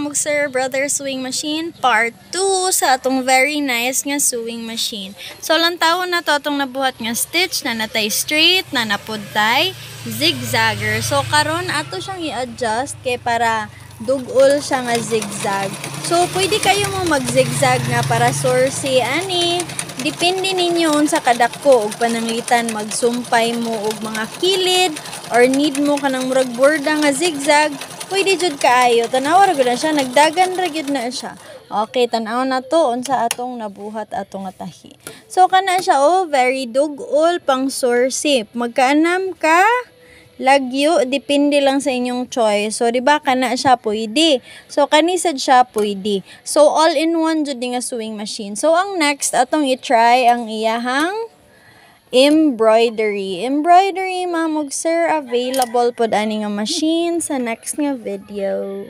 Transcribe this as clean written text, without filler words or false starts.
mamog sir brother sewing machine part 2 sa atong very nice nga sewing machine. So lantawon na to atong nabuhat nga stitch na natay straight na napudtay zigzagger. So karon ato siyang i-adjust kay para dugol siya nga zigzag. So pwede kayo mo mag-zigzag nga para sorsi ani. Depende ninyo sa kadako ug pananglitan magsumpay mo og mga kilid or need mo kanang murag borda nga zigzag. Pwede jud kaayo. Tanaw ra gyud na siya, nagdagan ra gyud na siya. Okay, tanaw na to unsa atong nabuhat atong tahi. So kana siya very dugol pang sorsi. Magkaanam ka lagyo, depende lang sa inyong choice. So, di ba kana siya pwede. So, kanisad siya pwede. So, all-in-one jud nga sewing machine. So, ang next, atong i-try ang iyahang embroidery. Embroidery, mamog sir, available pod ani nga machine sa next nga video.